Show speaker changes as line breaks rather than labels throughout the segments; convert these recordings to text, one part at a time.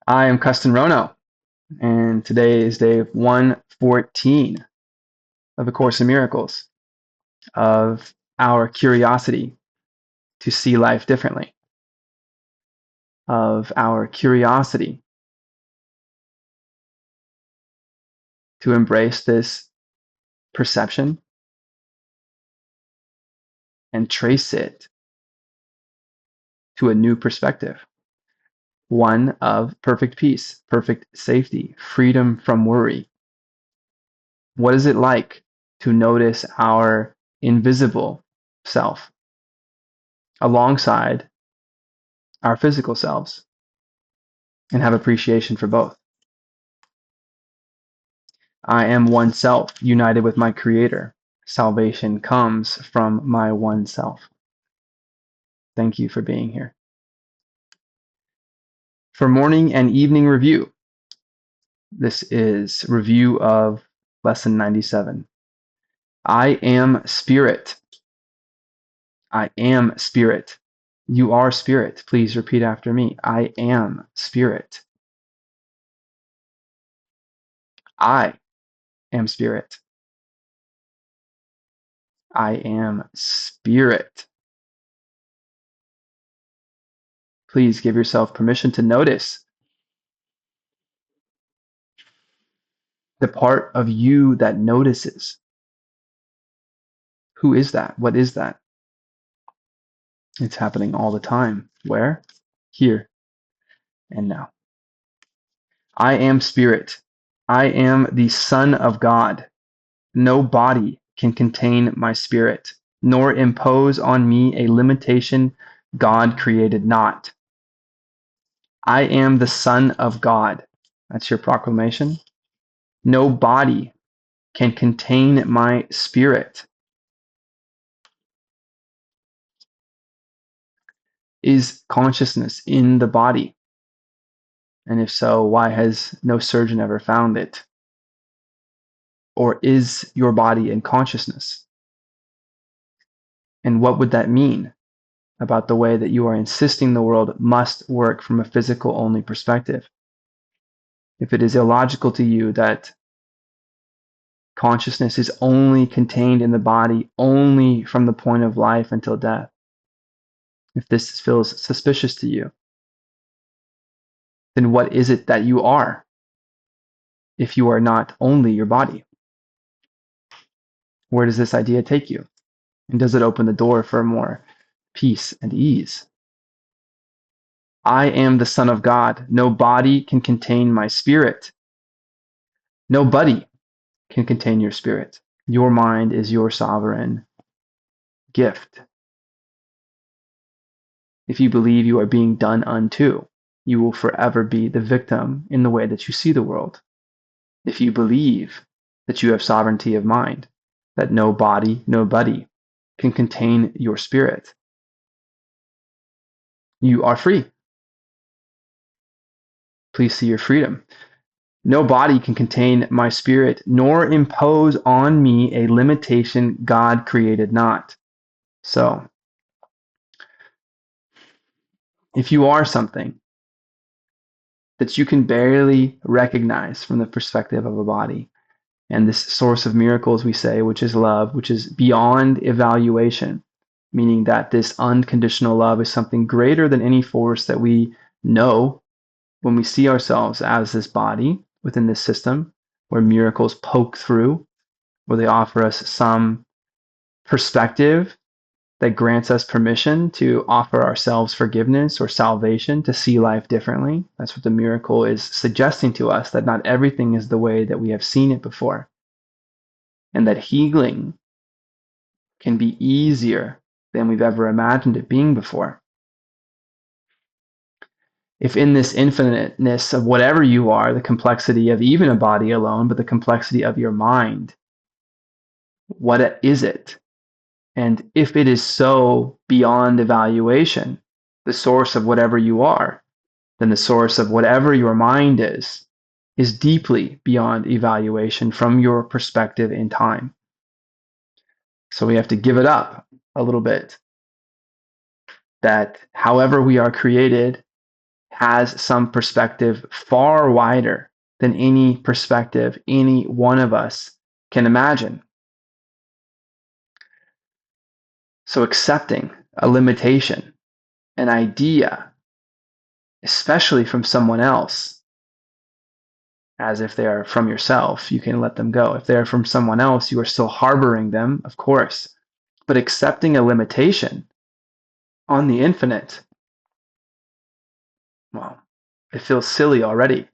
I am Kesten Rono, and today is day 114 of the Course in Miracles, of our curiosity to see life differently, of our curiosity to embrace this perception and trace it to a new perspective, one of perfect peace, perfect safety, freedom from worry. What is it like to notice our invisible self alongside our physical selves and have appreciation for both? I am one self, united with my Creator. Salvation comes from my one self. Thank you for being here. For morning and evening review, this is review of lesson 97. I am spirit. I am spirit. You are spirit. Please repeat after me. I am spirit. I am spirit. I am spirit. Please give yourself permission to notice the part of you that notices. Who is that? What is that? It's happening all the time. Where? Here and now. I am spirit. I am the Son of God. No body can contain my spirit, nor impose on me a limitation God created not. I am the Son of God. That's your proclamation. No body can contain my spirit. Is consciousness in the body? And if so, why has no surgeon ever found it? Or is your body in consciousness? And what would that mean about the way that you are insisting the world must work from a physical only perspective? If it is illogical to you that consciousness is only contained in the body, only from the point of life until death, if this feels suspicious to you, then what is it that you are if you are not only your body? Where does this idea take you? And does it open the door for more peace and ease? I am the Son of God. No body can contain my spirit. Nobody can contain your spirit. Your mind is your sovereign gift. If you believe you are being done unto, you will forever be the victim in the way that you see the world. If you believe that you have sovereignty of mind, that no body, nobody can contain your spirit, you are free. Please see your freedom. No body can contain my spirit, nor impose on me a limitation God created not. So, if you are something that you can barely recognize from the perspective of a body, and this source of miracles, we say, which is love, which is beyond evaluation, meaning that this unconditional love is something greater than any force that we know when we see ourselves as this body within this system where miracles poke through, where they offer us some perspective that grants us permission to offer ourselves forgiveness or salvation, to see life differently. That's what the miracle is suggesting to us, that not everything is the way that we have seen it before, and that healing can be easier than we've ever imagined it being before. If in this infiniteness of whatever you are, the complexity of even a body alone, but the complexity of your mind, what is it? And if it is so beyond evaluation, the source of whatever you are, then the source of whatever your mind is deeply beyond evaluation from your perspective in time. So we have to give it up a little bit. That however we are created, has some perspective far wider than any perspective any one of us can imagine. So accepting a limitation, an idea, especially from someone else, as if they are from yourself, you can let them go. If they're from someone else, you are still harboring them, of course. But accepting a limitation on the infinite, well, it feels silly already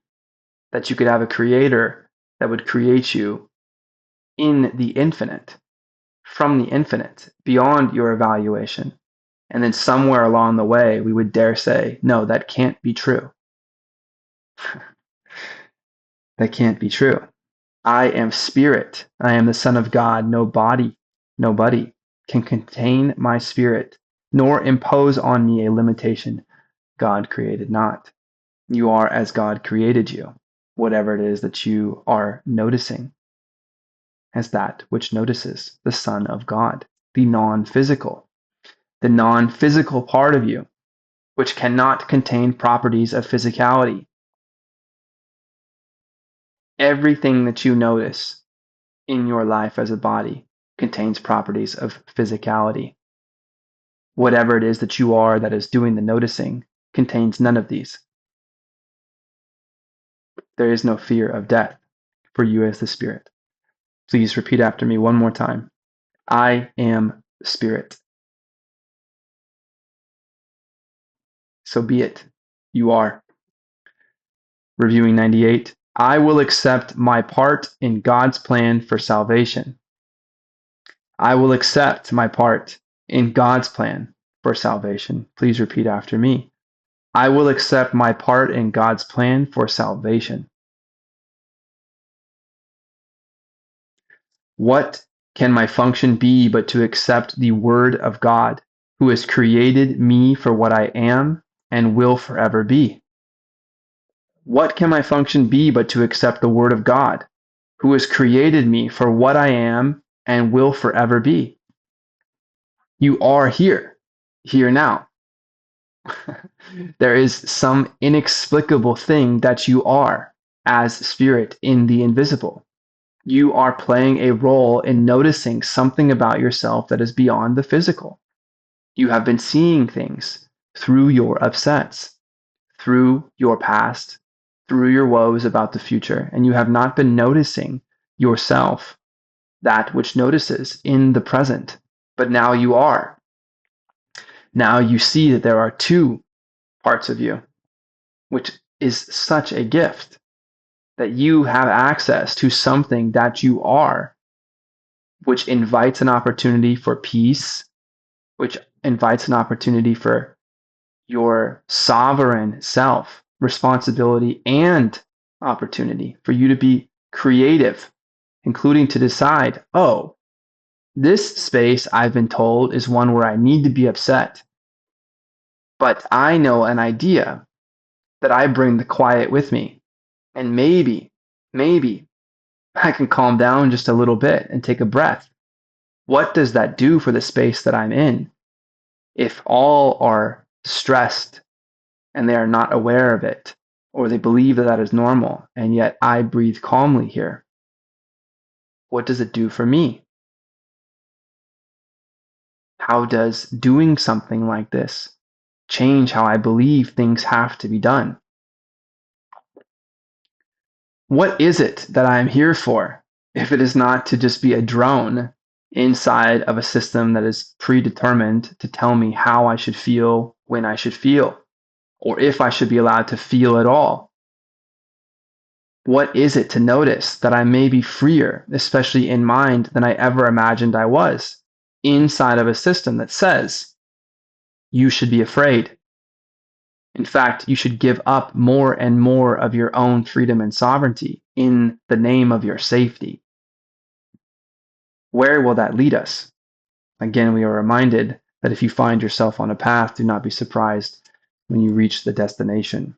that you could have a creator that would create you in the infinite, from the infinite, beyond your evaluation. And then somewhere along the way, we would dare say, no, that can't be true. That can't be true. I am spirit. I am the Son of God. No body, nobody can contain my spirit, nor impose on me a limitation God created not. You are as God created you, whatever it is that you are noticing, as that which notices, the Son of God, the non-physical part of you, which cannot contain properties of physicality. Everything that you notice in your life as a body contains properties of physicality. Whatever it is that you are that is doing the noticing contains none of these. There is no fear of death for you as the Spirit. Please repeat after me one more time. I am Spirit. So be it. You are. Reviewing 98. I will accept my part in God's plan for salvation. I will accept my part in God's plan for salvation. Please repeat after me. I will accept my part in God's plan for salvation. What can my function be but to accept the Word of God, who has created me for what I am and will forever be? What can my function be but to accept the Word of God, who has created me for what I am and will forever be? You are here, here now. There is some inexplicable thing that you are as spirit in the invisible. You are playing a role in noticing something about yourself that is beyond the physical. You have been seeing things through your upsets, through your past, through your woes about the future, and you have not been noticing yourself, that which notices in the present. But now you are. Now you see that there are two parts of you, which is such a gift that you have access to something that you are, which invites an opportunity for peace, which invites an opportunity for your sovereign self, responsibility, and opportunity for you to be creative, including to decide, oh, this space I've been told is one where I need to be upset. But I know an idea that I bring the quiet with me. And maybe I can calm down just a little bit and take a breath. What does that do for the space that I'm in? If all are stressed and they are not aware of it, or they believe that that is normal, and yet I breathe calmly here, what does it do for me? How does doing something like this change how I believe things have to be done? What is it that I am here for if it is not to just be a drone inside of a system that is predetermined to tell me how I should feel, when I should feel, or if I should be allowed to feel at all? What is it to notice that I may be freer, especially in mind, than I ever imagined I was, inside of a system that says you should be afraid? In fact, you should give up more and more of your own freedom and sovereignty in the name of your safety. Where will that lead us? Again, we are reminded that if you find yourself on a path, do not be surprised when you reach the destination.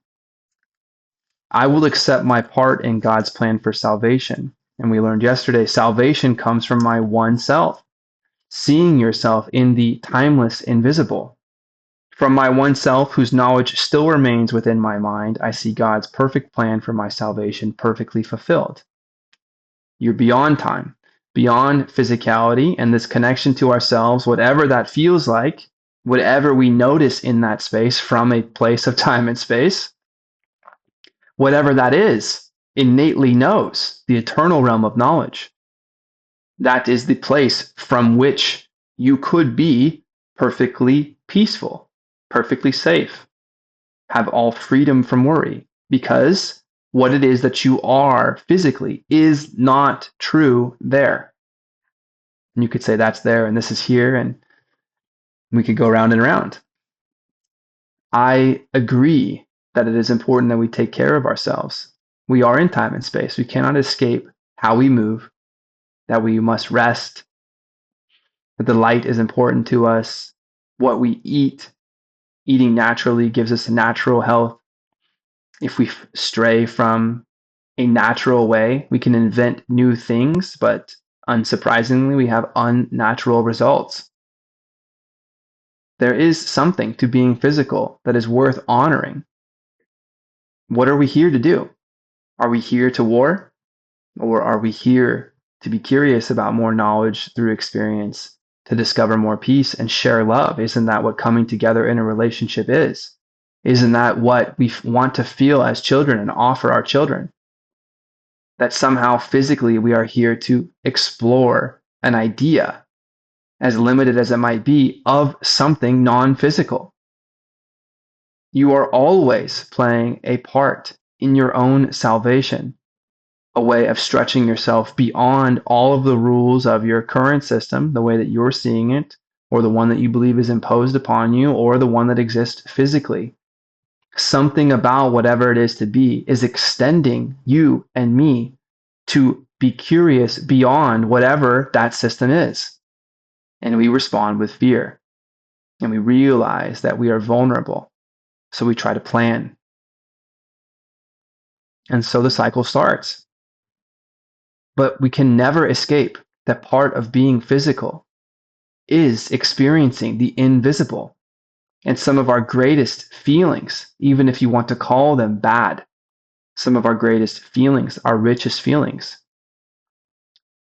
I will accept my part in God's plan for salvation. And we learned yesterday, salvation comes from my one self, seeing yourself in the timeless invisible. From my one self, whose knowledge still remains within my mind, I see God's perfect plan for my salvation perfectly fulfilled. You're beyond time, beyond physicality, and this connection to ourselves, whatever that feels like, whatever we notice in that space from a place of time and space, whatever that is, innately knows the eternal realm of knowledge. That is the place from which you could be perfectly peaceful, perfectly safe, have all freedom from worry, because what it is that you are physically is not true there. And you could say that's there and this is here, and we could go round and round. I agree that it is important that we take care of ourselves. We are in time and space. We cannot escape how we move, that we must rest, that the light is important to us, what we eat. Eating naturally gives us natural health. If we stray from a natural way, we can invent new things, but unsurprisingly, we have unnatural results. There is something to being physical that is worth honoring. What are we here to do? Are we here to war? Or are we here to be curious about more knowledge through experience, to discover more peace and share love? Isn't that what coming together in a relationship is? Isn't that what we want to feel as children and offer our children? That somehow physically we are here to explore an idea, as limited as it might be, of something non-physical. You are always playing a part in your own salvation, a way of stretching yourself beyond all of the rules of your current system, the way that you're seeing it, or the one that you believe is imposed upon you, or the one that exists physically. Something about whatever it is to be is extending you and me to be curious beyond whatever that system is. And we respond with fear. And we realize that we are vulnerable. So we try to plan. And so the cycle starts. But we can never escape that part of being physical is experiencing the invisible. And some of our greatest feelings, even if you want to call them bad, some of our greatest feelings, our richest feelings,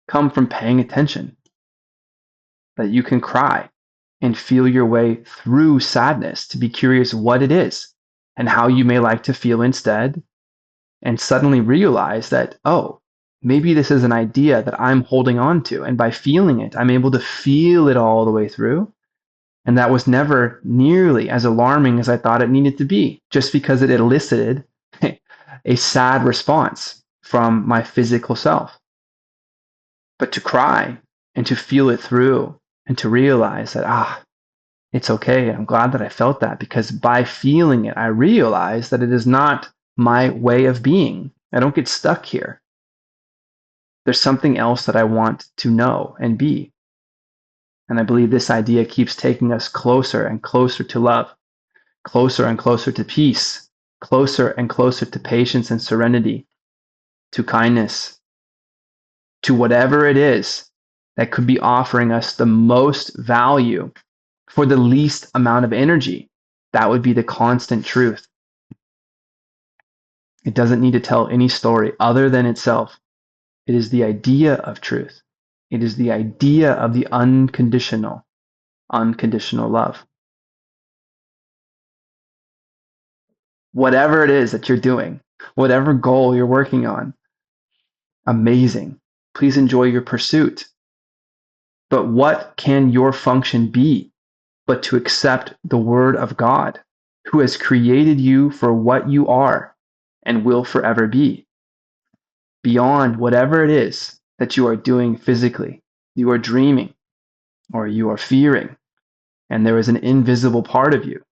come from paying attention. That you can cry and feel your way through sadness to be curious what it is and how you may like to feel instead, and suddenly realize that, oh, maybe this is an idea that I'm holding on to. And by feeling it, I'm able to feel it all the way through. And that was never nearly as alarming as I thought it needed to be, just because it elicited a sad response from my physical self. But to cry and to feel it through and to realize that, it's okay. I'm glad that I felt that, because by feeling it, I realize that it is not my way of being. I don't get stuck here. There's something else that I want to know and be. And I believe this idea keeps taking us closer and closer to love, closer and closer to peace, closer and closer to patience and serenity, to kindness, to whatever it is that could be offering us the most value for the least amount of energy. That would be the constant truth. It doesn't need to tell any story other than itself. It is the idea of truth. It is the idea of the unconditional love. Whatever it is that you're doing, whatever goal you're working on, amazing. Please enjoy your pursuit. But what can your function be but to accept the word of God, who has created you for what you are and will forever be? Beyond whatever it is that you are doing physically, you are dreaming or you are fearing, and there is an invisible part of you.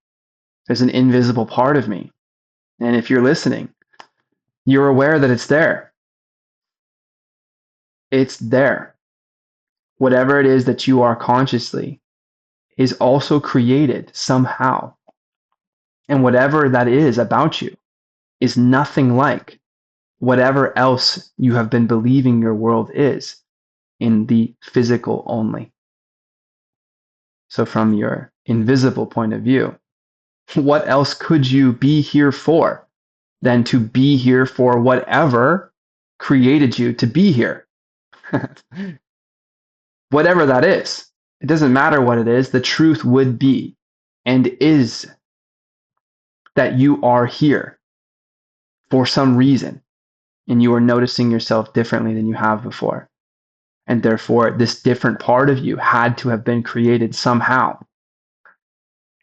There's an invisible part of me. And if you're listening, you're aware that it's there. It's there. Whatever it is that you are consciously is also created somehow. And whatever that is about you is nothing like whatever else you have been believing your world is in the physical only. So from your invisible point of view, What else could you be here for than to be here for whatever created you to be here? Whatever that is. It doesn't matter what it is. The truth would be and is that you are here for some reason and you are noticing yourself differently than you have before. And therefore, this different part of you had to have been created somehow.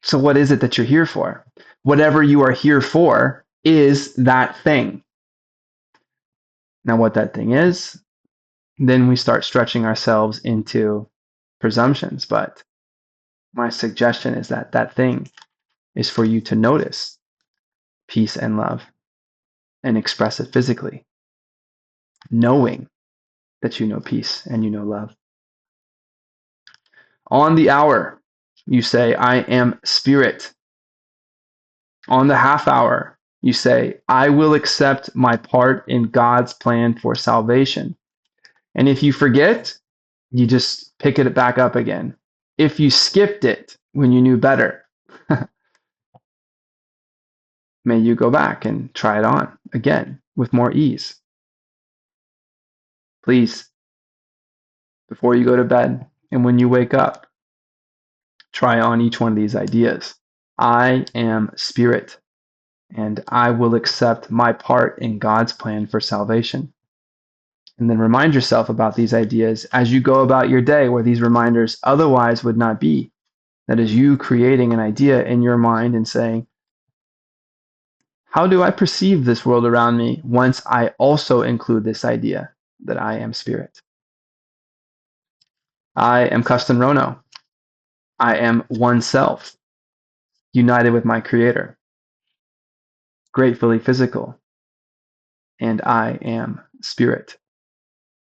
So, what is it that you're here for? Whatever you are here for is that thing. Now, what that thing is, then we start stretching ourselves into presumptions. But my suggestion is that that thing is for you to notice peace and love and express it physically, knowing that you know peace and you know love. On the hour, you say, I am spirit. On the half hour, you say, I will accept my part in God's plan for salvation. And if you forget, you just pick it back up again. If you skipped it when you knew better, may you go back and try it on again with more ease. Please, before you go to bed and when you wake up, try on each one of these ideas. I am spirit, and I will accept my part in God's plan for salvation. And then remind yourself about these ideas as you go about your day where these reminders otherwise would not be. That is you creating an idea in your mind and saying, how do I perceive this world around me once I also include this idea that I am spirit? I am Kesten Rono. I am oneself, united with my creator, gratefully physical, and I am spirit.